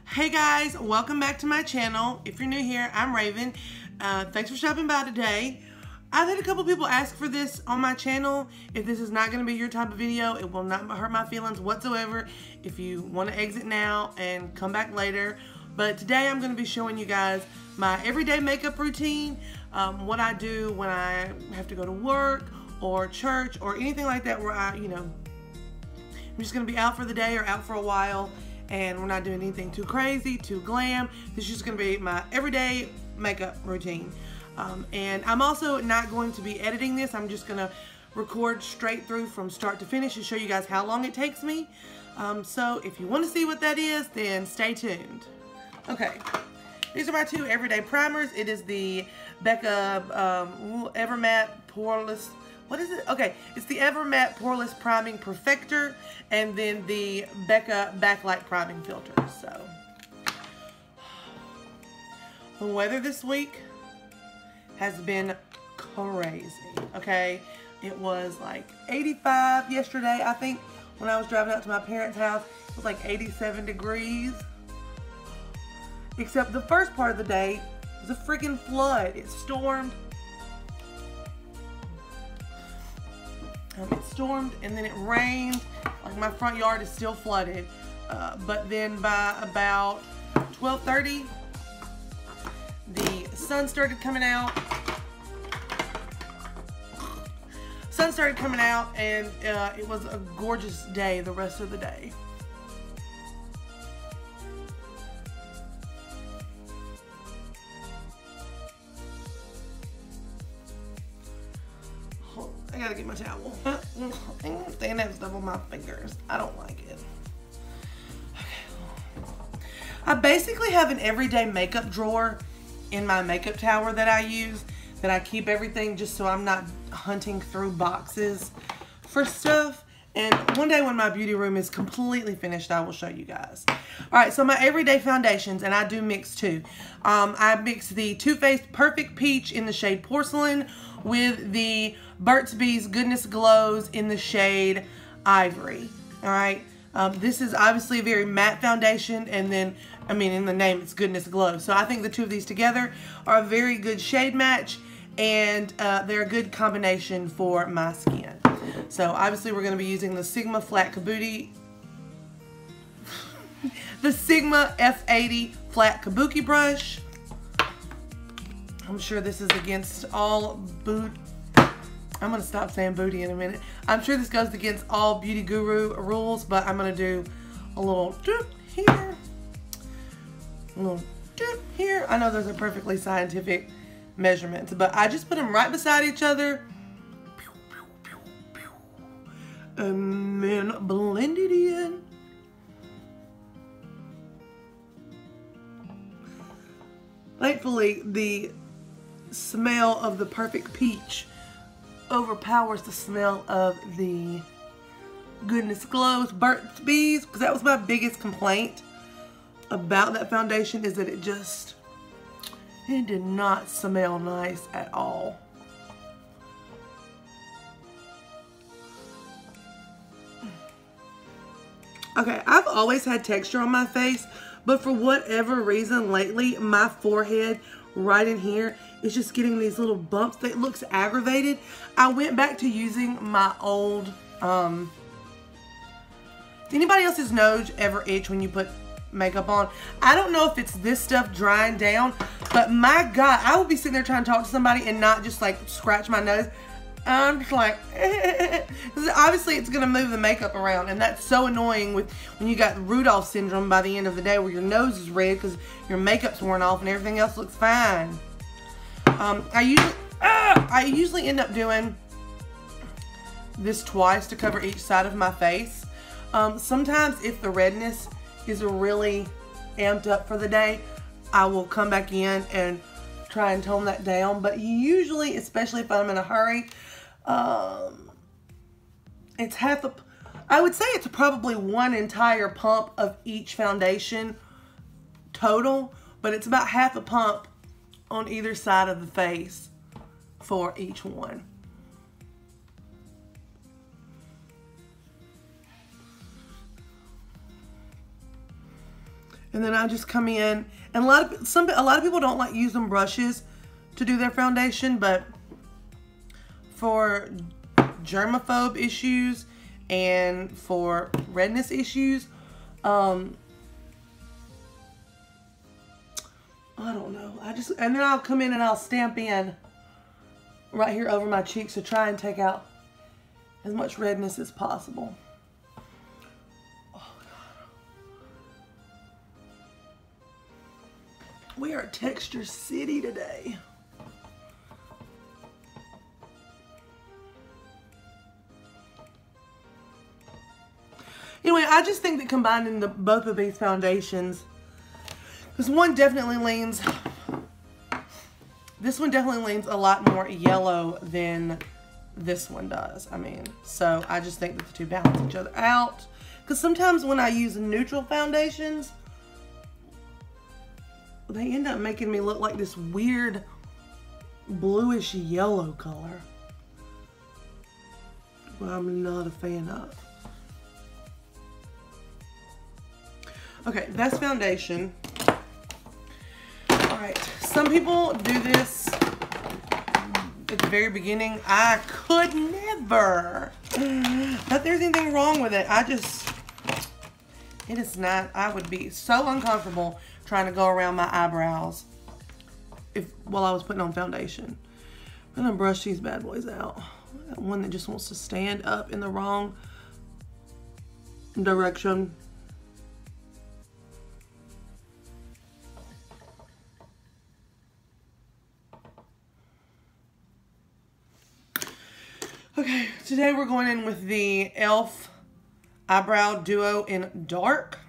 Hey guys, welcome back to my channel. If you're new here, I'm Raven. Thanks for stopping by today. I've had a couple people ask for this on my channel. If this is not going to be your type of video, it will not hurt my feelings whatsoever if you want to exit now and come back later. But today I'm going to be showing you guys my everyday makeup routine, what I do when I have to go to work or church or anything like that where I'm just going to be out for the day or out for a while. And we're not doing anything too crazy, too glam. This is just going to be my everyday makeup routine. And I'm also not going to be editing this. I'm just going to record straight through from start to finish and show you guys how long it takes me. So if you want to see what that is, then stay tuned. Okay, these are my two everyday primers. It is the Becca Ever Matte Poreless. What is it? Okay, it's the Ever Matte Poreless Priming Perfector and then the Becca Backlight Priming Filter. So, the weather this week has been crazy, okay? It was like 85 yesterday, I think, when I was driving out to my parents' house. It was like 87 degrees. Except the first part of the day was a freaking flood. It stormed. It stormed and then it rained. Like my front yard is still flooded. But then by about 12:30, the sun started coming out. And it was a gorgeous day the rest of the day. I gotta get my towel. They have stuff on my fingers. I don't like it. Okay. I basically have an everyday makeup drawer in my makeup tower that I use, that I keep everything just so I'm not hunting through boxes for stuff. And one day when my beauty room is completely finished, I will show you guys. Alright, so my everyday foundations, and I do mix too. I mix the Too Faced Perfect Peach in the shade Porcelain with the Burt's Bees Goodness Glows in the shade Ivory. Alright, this is obviously a very matte foundation, and then, in the name it's Goodness Glow. So I think the two of these together are a very good shade match, and they're a good combination for my skin. So obviously we're going to be using the Sigma Flat Kabuki, the Sigma F80 Flat Kabuki brush. I'm sure this is against all I'm going to stop saying booty in a minute. I'm sure this goes against all Beauty Guru rules, but I'm going to do a little dip here, a little dip here. I know those are perfectly scientific measurements, but I just put them right beside each other and then blend it in. Thankfully, the smell of the Perfect Peach overpowers the smell of the Goodness Glows Burt's Bees, because that was my biggest complaint about that foundation, is that it did not smell nice at all. Okay, I've always had texture on my face, but for whatever reason lately, my forehead right in here is just getting these little bumps that looks aggravated. I went back to using my old, anybody else's nose ever itch when you put makeup on? I don't know if it's this stuff drying down, but my God, I would be sitting there trying to talk to somebody and not just like scratch my nose. I'm just like, obviously it's gonna move the makeup around, and that's so annoying when you got Rudolph syndrome by the end of the day, where your nose is red because your makeup's worn off and everything else looks fine. I usually end up doing this twice to cover each side of my face. Sometimes if the redness is really amped up for the day, I will come back in and try and tone that down. But usually, especially if I'm in a hurry, it's I would say it's probably one entire pump of each foundation total, but it's about half a pump on either side of the face for each one. And then I just come in, and a lot of people don't like using brushes to do their foundation, but for germaphobe issues and for redness issues, I don't know. And then I'll come in and I'll stamp in right here over my cheeks to try and take out as much redness as possible. Oh God. We are Texture City today. Anyway, I just think that combining both of these foundations, this one definitely leans a lot more yellow than this one does. I mean, so I just think that the two balance each other out. Because sometimes when I use neutral foundations, they end up making me look like this weird bluish yellow color, what I'm not a fan of. Okay, that's foundation. All right, some people do this at the very beginning. I could never. Not there's anything wrong with it. It is not. I would be so uncomfortable trying to go around my eyebrows while I was putting on foundation. I'm gonna brush these bad boys out. That one that just wants to stand up in the wrong direction. Okay, today we're going in with the e.l.f. Eyebrow Duo in dark.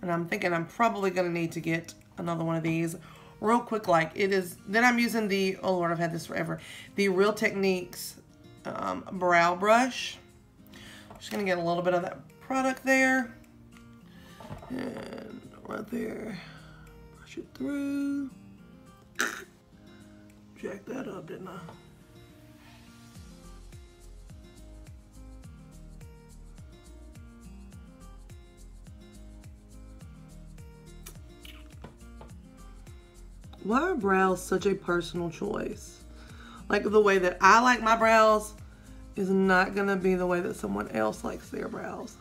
And I'm thinking I'm probably going to need to get another one of these real quick like it is. Then I'm using the, oh Lord, I've had this forever, the Real Techniques brow brush. Just going to get a little bit of that product there. And right there, brush it through. Jack that up, didn't I? Why are brows such a personal choice? Like the way that I like my brows is not gonna be the way that someone else likes their brows.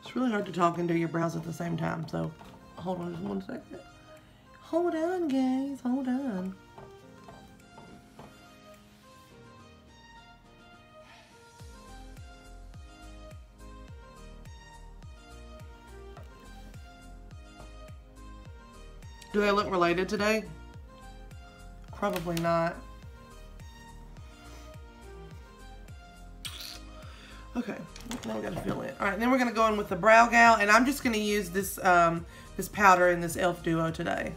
It's really hard to talk and do your brows at the same time, so hold on just 1 second. Hold on, guys, hold on. Do they look related today? Probably not. Okay, now we gotta fill in. All right, then we're gonna go in with the Brow Gal, and I'm just gonna use this this powder in this e.l.f. Duo today.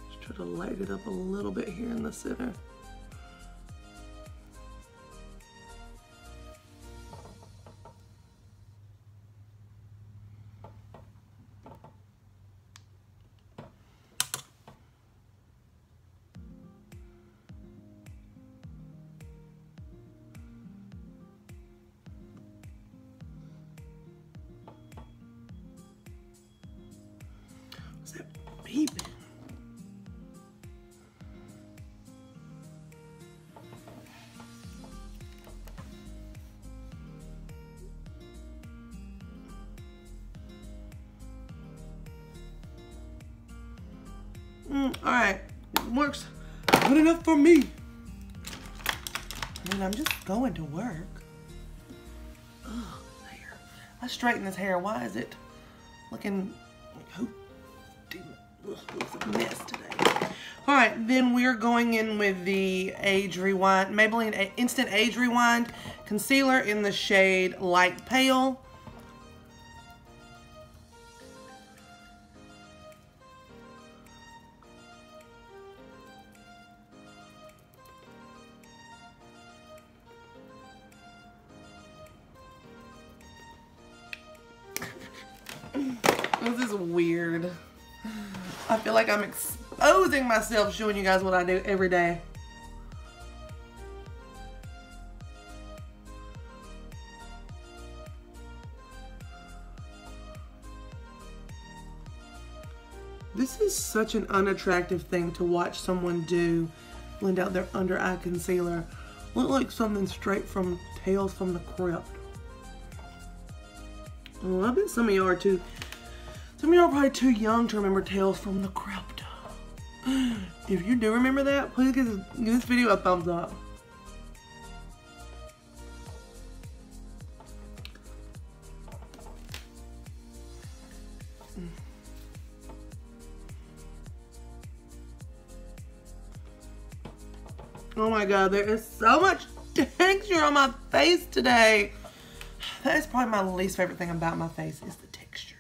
Just try to light it up a little bit here in the center. What's that beeping? All right, it works good enough for me. I mean, I'm just going to work. Oh, there. I straighten this hair. Why is it looking like, looks like a mess today. Alright, then we're going in with the Age Rewind, Maybelline Instant Age Rewind Concealer in the shade Light Pale. This is weird. I feel like I'm exposing myself, showing you guys what I do every day. This is such an unattractive thing to watch someone do. Blend out their under eye concealer. Look like something straight from Tales from the Crypt. Oh, I bet some of y'all are too. Some of y'all are probably too young to remember Tales from the Crypt. If you do remember that, please give this video a thumbs up. Oh my god, there is so much texture on my face today. That is probably my least favorite thing about my face is the texture.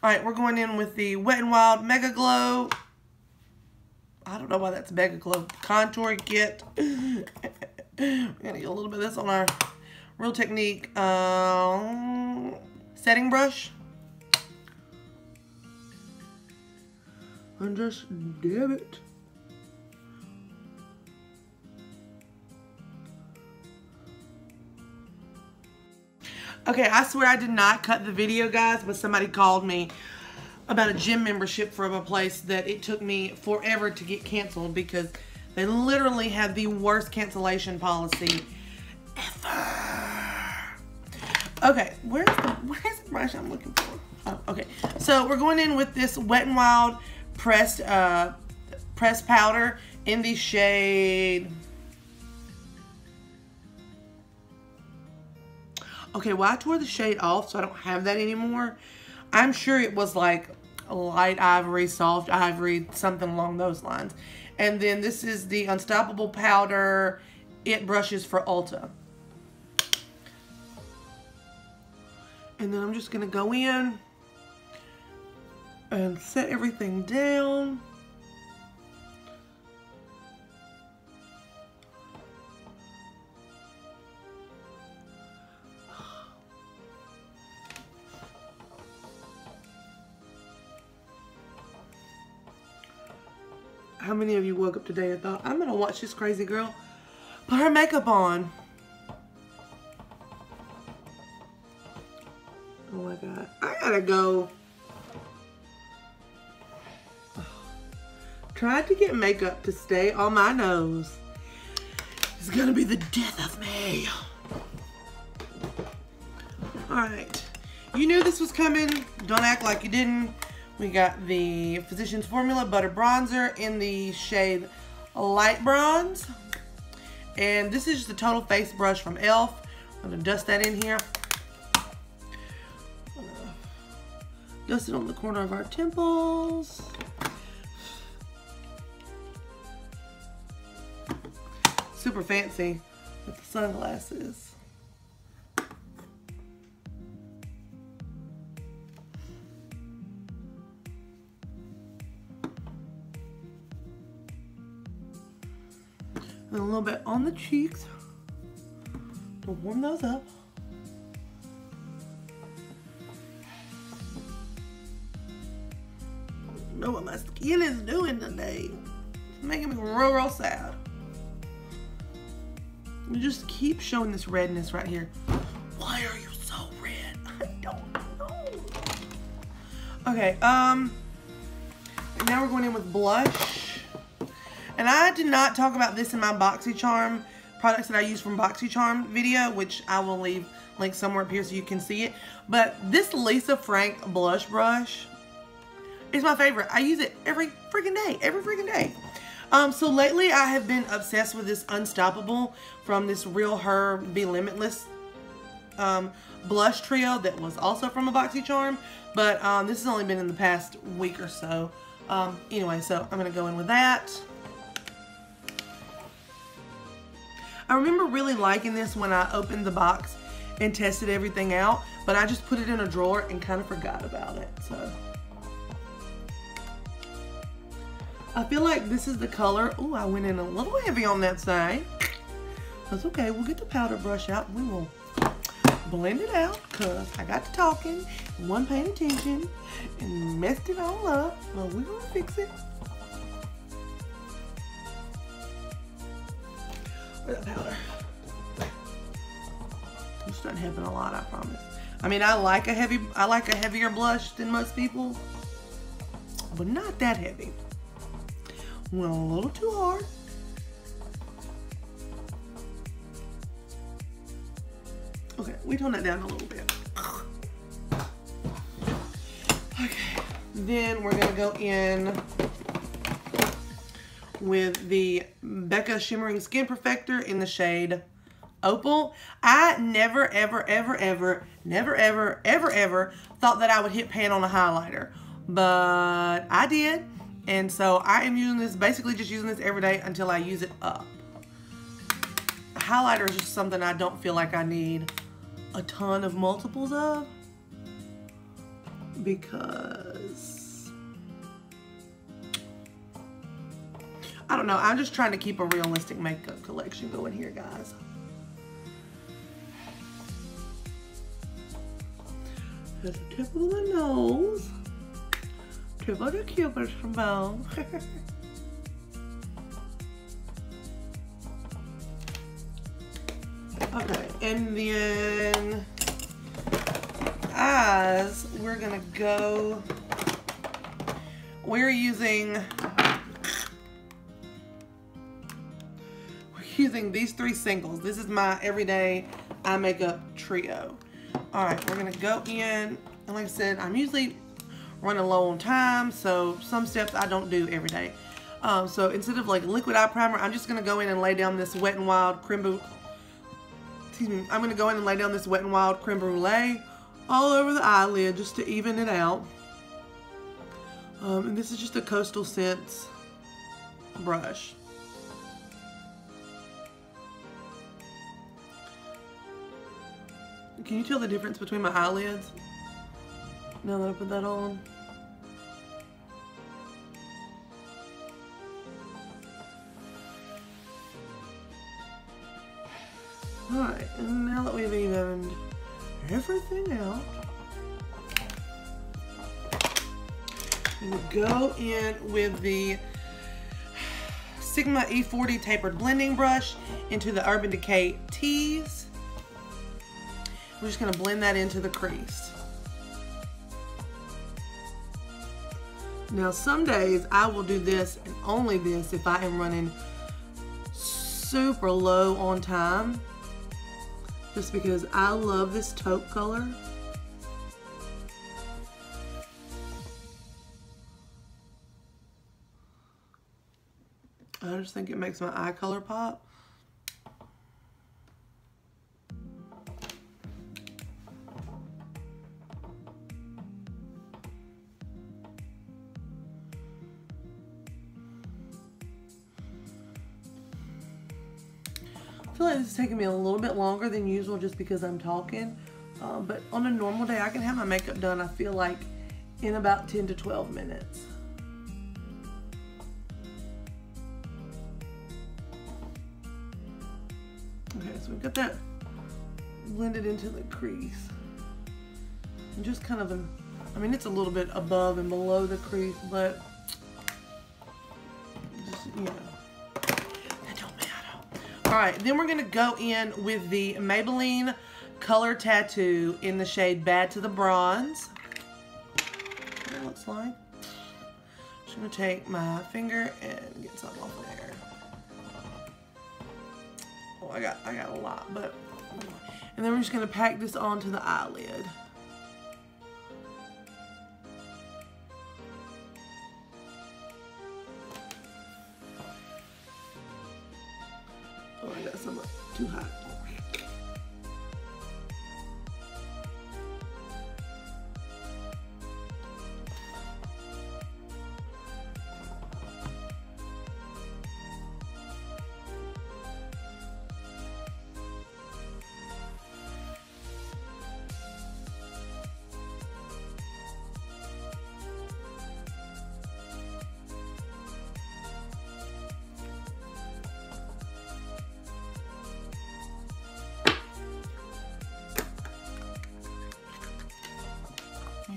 Alright, we're going in with the Wet n Wild Mega Glow. I don't know why that's Mega Glow. Contour Kit. We're going to get a little bit of this on our Real Technique setting brush. And just dab it. Okay, I swear I did not cut the video, guys, but somebody called me about a gym membership from a place that it took me forever to get canceled because they literally have the worst cancellation policy ever. Okay, where's the brush I'm looking for? Oh, okay. So we're going in with this Wet n Wild pressed powder in the shade. Okay, well, I tore the shade off, so I don't have that anymore. I'm sure it was like light ivory, soft ivory, something along those lines. And then this is the Unstoppable Powder It Brushes for Ulta. And then I'm just going to go in and set everything down. How many of you woke up today and thought, I'm going to watch this crazy girl put her makeup on? Oh my God. I gotta go. Tried to get makeup to stay on my nose. It's going to be the death of me. Alright. You knew this was coming. Don't act like you didn't. We got the Physicians Formula Butter Bronzer in the shade Light Bronze. And this is just a total face brush from e.l.f. I'm going to dust that in here. Dust it on the corner of our temples. Super fancy with the sunglasses. And a little bit on the cheeks to warm those up. I don't know what my skin is doing today. It's making me real sad. You just keep showing this redness right here. Why are you so red? I don't know. Okay, now we're going in with blush. And I did not talk about this in my BoxyCharm products that I use from BoxyCharm video, which I will leave link somewhere up here so you can see it. But this Lisa Frank blush brush is my favorite. I use it every freaking day, so lately I have been obsessed with this Unstoppable from this Real Her Be Limitless blush trio that was also from a BoxyCharm, but this has only been in the past week or so. Anyway, so I'm going to go in with that. I remember really liking this when I opened the box and tested everything out, but I just put it in a drawer and kind of forgot about it. So I feel like this is the color. Oh, I went in a little heavy on that side. That's okay. We'll get the powder brush out. We will blend it out because I got to talking and wasn't paying attention and messed it all up. Well, we're going to fix it. Where's that powder? This doesn't happen a lot, I promise. I mean, I like a heavier blush than most people, but not that heavy. Went a little too hard. Okay, we tone that down a little bit. Okay, then we're gonna go in with the Becca Shimmering Skin Perfector in the shade Opal. I never, ever, ever, ever, never, ever, ever, ever thought that I would hit pan on a highlighter, but I did. And so I am using this, basically just using this every day until I use it up. Highlighter is just something I don't feel like I need a ton of multiples of, because I don't know, I'm just trying to keep a realistic makeup collection going here, guys. Here's the tip of the nose, tip of the cupid's bow. Okay, and then eyes, we're using these 3 singles. This is my everyday eye makeup trio. All right, we're gonna go in, and like I said, I'm usually running low on time, so some steps I don't do every day. So instead of like liquid eye primer, I'm just gonna go in and lay down this Wet n Wild creme brulee. I'm going to go in and lay down this Wet n Wild creme brulee all over the eyelid just to even it out. And this is just a Coastal Scents brush. Can you tell the difference between my eyelids now that I put that on? Alright, and now that we've evened everything out, we go in with the Sigma E40 Tapered Blending Brush into the Urban Decay Tease. We're just going to blend that into the crease. Now some days I will do this and only this if I am running super low on time, just because I love this taupe color. I just think it makes my eye color pop. I feel like this is taking me a little bit longer than usual just because I'm talking, but on a normal day I can have my makeup done, I feel like, in about 10 to 12 minutes. Okay, so we've got that blended into the crease. And just kind of, I mean, it's a little bit above and below the crease, but just, you know. Alright, then we're going to go in with the Maybelline Color Tattoo in the shade Bad to the Bronze. What it looks like. Just going to take my finger and get some off there. Oh, I got a lot, but... And then we're just going to pack this onto the eyelid. Oh, I got some too hot.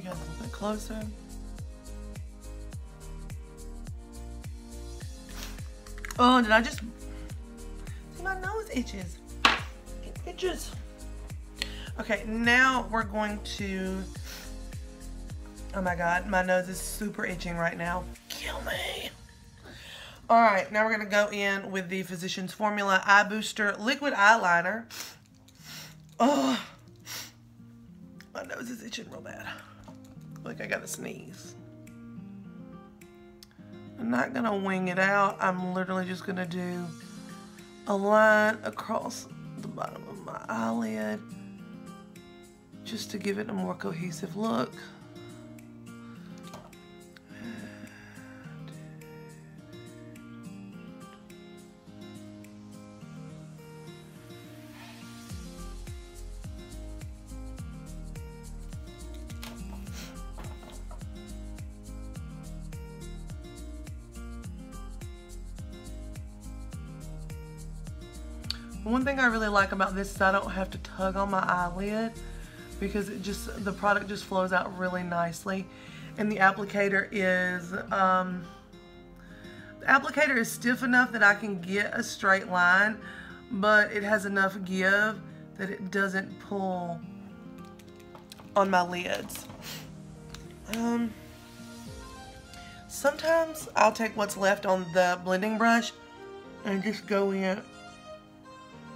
guys a little bit closer. Oh, did I just... See, my nose itches. It itches. Okay, now we're going to... Oh my God, my nose is super itching right now. Kill me. All right, now we're gonna go in with the Physicians Formula Eye Booster Liquid Eyeliner. Oh, my nose is itching real bad. Like I gotta sneeze. I'm not gonna wing it out. I'm literally just gonna do a line across the bottom of my eyelid just to give it a more cohesive look. One thing I really like about this is I don't have to tug on my eyelid because the product just flows out really nicely. And the applicator is stiff enough that I can get a straight line, but it has enough give that it doesn't pull on my lids. Sometimes I'll take what's left on the blending brush and just go in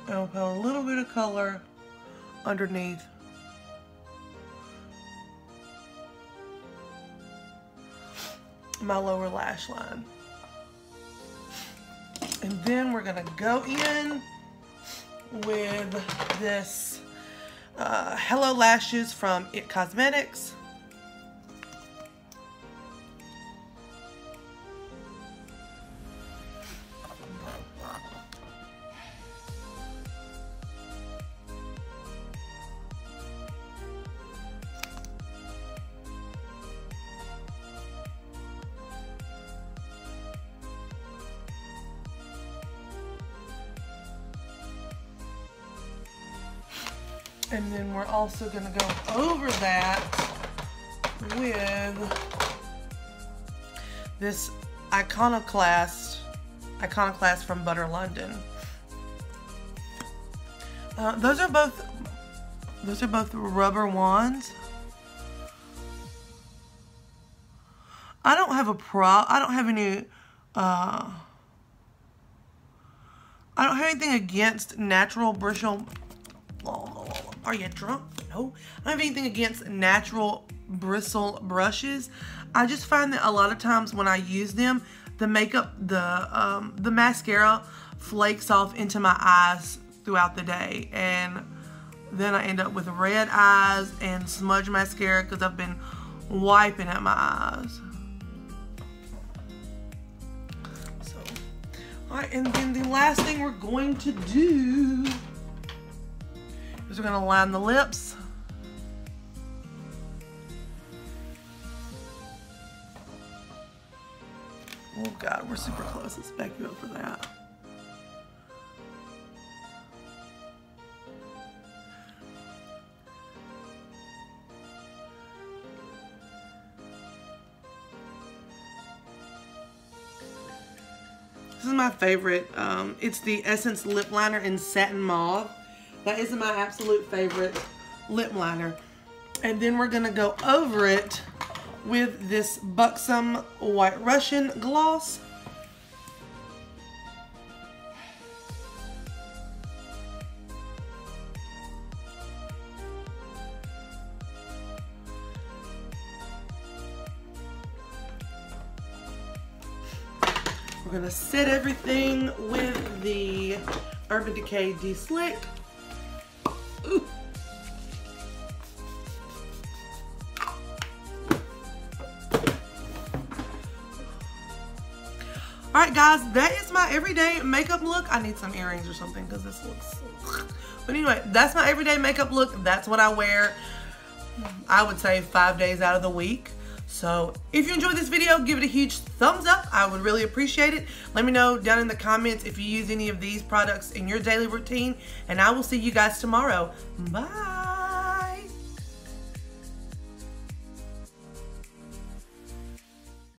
and I'll put a little bit of color underneath. My lower lash line. And then we're gonna go in with this Hello Lashes from It Cosmetics. And then we're also going to go over that with this Iconoclast from Butter London. Those are both rubber wands. I don't have anything against natural bristle. Are you drunk? No. I don't have anything against natural bristle brushes. I just find that a lot of times when I use them, the mascara flakes off into my eyes throughout the day, and then I end up with red eyes and smudge mascara because I've been wiping at my eyes. So, all right, and then the last thing we're going to do is we're going to line the lips. Oh God, we're super close. Let's back you up for that. This is my favorite. It's the Essence Lip Liner in Satin Mauve. That is my absolute favorite lip liner. And then we're gonna go over it with this Buxom White Russian gloss. We're gonna set everything with the Urban Decay De-Slick. Ooh. Alright guys, that is my everyday makeup look. I need some earrings or something because this looks... But anyway, that's my everyday makeup look. That's what I wear, I would say, 5 days out of the week. So if you enjoyed this video, give it a huge thumbs up. I would really appreciate it. Let me know down in the comments if you use any of these products in your daily routine. And I will see you guys tomorrow. Bye.